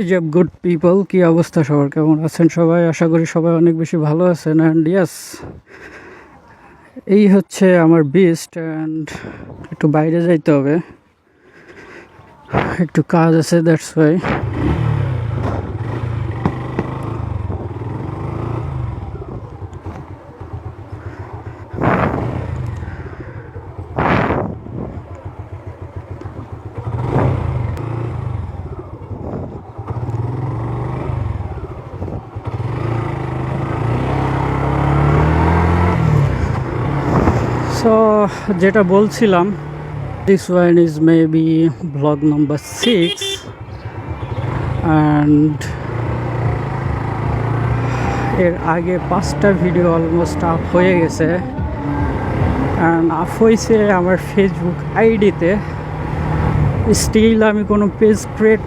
যে good people, কি অবস্থা সবার, কেমন আছেন সবাই? আশা করি সবাই অনেক বেশি ভালো আছেন। অ্যান্ড ইয়াস, এই হচ্ছে আমার বিস্ট। অ্যান্ড একটু বাইরে যাইতে হবে, একটু কাজ আছে, দ্যাটস ওয়াই। সো যেটা বলছিলাম, this one is maybe blog number 6 and এর আগে 5টা ভিডিও অলমোস্ট আপ হয়ে গেছে। অ্যান্ড আপ হয়েছে আমার ফেসবুক আইডিতে। স্টিল আমি কোনো পেজ ক্রিয়েট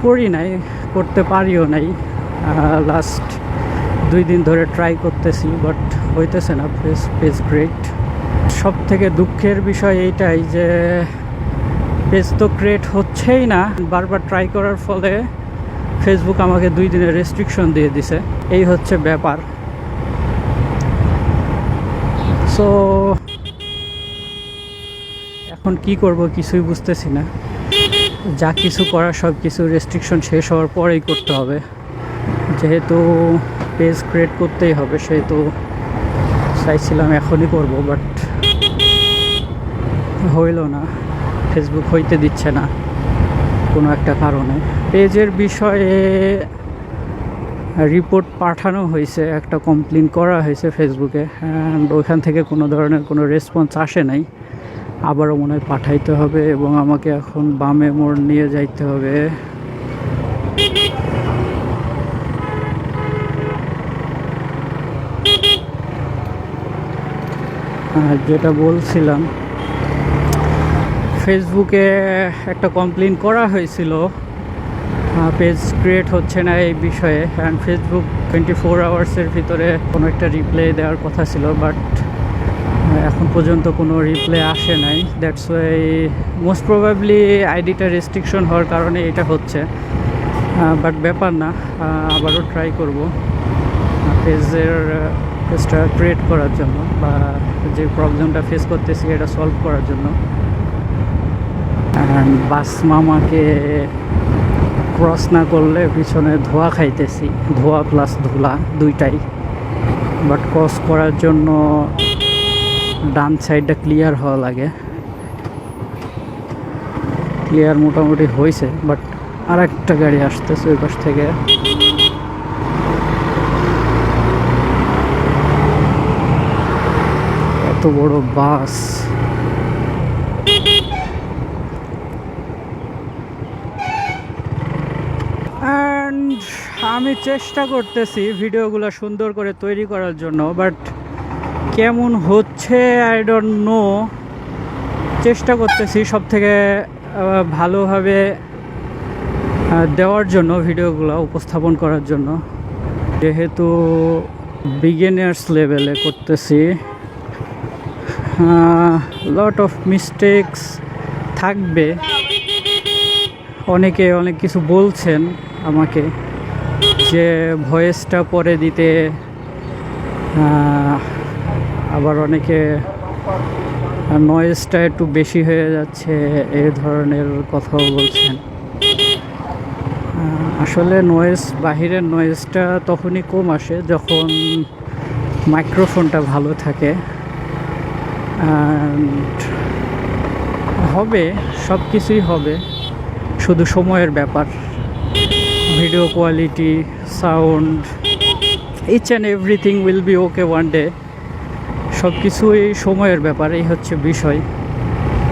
করি নাই, করতে পারিও নাই। লাস্ট 2 দিন ধরে ট্রাই করতেছি, বাট হইতেছে না পেজ ক্রিয়েট। সব থেকে দুঃখের বিষয় এইটাই যে পেজ তো ক্রিয়েট হচ্ছেই না। বারবার ট্রাই করার ফলে ফেসবুক আমাকে 2 দিনের রেস্ট্রিকশন দিয়ে দিছে। এই হচ্ছে ব্যাপার। সো এখন কি করব কিছুই বুঝতেছি না। যা কিছু করার সব কিছু রেস্ট্রিকশন শেষ হওয়ার পরেই করতে হবে। যেহেতু পেজ ক্রিয়েট করতেই হবে, সেহেতু চাইছিলাম এখনই করব, বাট হইল না। ফেসবুক হইতে দিচ্ছে না কোনো একটা কারণে। পেজের বিষয়ে রিপোর্ট পাঠানো হয়েছে, একটা কমপ্লেন করা হয়েছে ফেসবুকে, অ্যান্ড ওইখান থেকে কোনো ধরনের কোনো রেসপন্স আসে নাই। আবারও মনে হয় পাঠাইতে হবে এবং আমাকে এখন বামে মোড় নিয়ে যাইতে হবে। যেটা বলছিলাম, ফেসবুকে একটা কমপ্লেন করা হয়েছিল পেজ ক্রিয়েট হচ্ছে না এই বিষয়ে। অ্যান্ড ফেসবুক 24 আওয়ার্সের ভিতরে কোনো একটা রিপ্লাই দেওয়ার কথা ছিল, বাট এখন পর্যন্ত কোনো রিপ্লাই আসে নাই। দ্যাটস ওয়াই মোস্ট প্রবাবলি আইডিটা রেস্ট্রিকশন হওয়ার কারণে এটা হচ্ছে। বাট ব্যাপার না, আবারও ট্রাই করব পেজটা ক্রিয়েট করার জন্য, বা যে প্রবলেমটা ফেস করতেছি এটা সলভ করার জন্য। অ্যান্ড বাস মামাকে ক্রস না করলে পিছনে ধোয়া খাইতেছি, ধোয়া প্লাস ধুলা দুইটাই। বাট ক্রস করার জন্য ডান সাইডটা ক্লিয়ার হওয়া লাগে। ক্লিয়ার মোটামুটি হয়েছে, বাট আর একটা গাড়ি আসতেছে ওই পাশ থেকে। এত বড় বাস! অ্যান্ড আমি চেষ্টা করতেছি ভিডিওগুলো সুন্দর করে তৈরি করার জন্য, বাট কেমন হচ্ছে আই ডোন্ট নো। চেষ্টা করতেছি সব থেকে ভালোভাবে দেওয়ার জন্য, ভিডিওগুলো উপস্থাপন করার জন্য। যেহেতু বিগিনার্স লেভেলে করতেছি, লট অফ মিস্টেকস থাকবে। অনেকে অনেক কিছু বলছেন আমাকে যে ভয়েসটা পরে দিতে, আবার অনেকে নয়েজটা একটু বেশি হয়ে যাচ্ছে, এই ধরনের কথাও বলছেন। আসলে নয়েজ, বাহিরের নয়েজটা তখনই কম আসে যখন মাইক্রোফোনটা ভালো থাকে। হবে, সব কিছুই হবে, শুধু সময়ের ব্যাপার। Video quality, sound, each and everything will be okay one day. সব কিছুই সময়ের ব্যাপার, এই হচ্ছে বিষয়।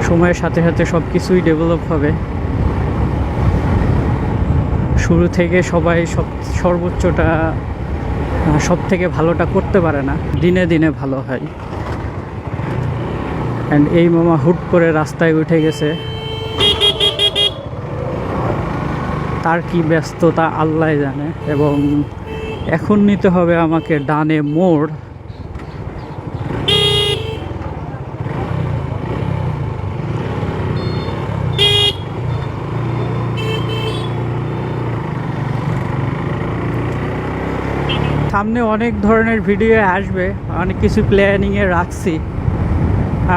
সময়ের সাথে সাথে সব কিছুই ডেভেলপ হবে। শুরু থেকে সবাই সর্বোচ্চটা, সব থেকে ভালোটা করতে পারে না, দিনে দিনে ভালো হয়। অ্যান্ড এই মামা হুট করে রাস্তায় উঠে গেছে, তার কি ব্যস্ততা আল্লাহ জানে। এবং এখন নিতে হবে আমাকে ডানে মোড়। সামনে অনেক ধরনের ভিডিও আসবে, অনেক কিছু প্ল্যানিংয়ে রাখছি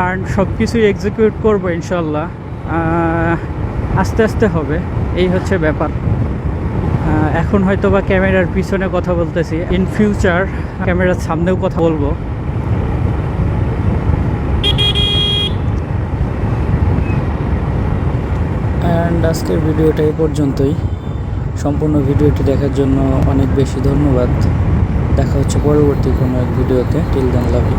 আর সব কিছুই এক্সিকিউট করবো ইনশাল্লাহ। আস্তে আস্তে হবে, এই হচ্ছে ব্যাপার। এখন হয়তো বা ক্যামেরার পিছনে কথা বলতেছি, ইন ফিউচার ক্যামেরার সামনেও কথা বলবো। অ্যান্ড আজকের ভিডিওটা এই পর্যন্তই। সম্পূর্ণ ভিডিওটি দেখার জন্য অনেক বেশি ধন্যবাদ। দেখা হচ্ছে পরবর্তী কোনো এক ভিডিওতে। Till then, love you.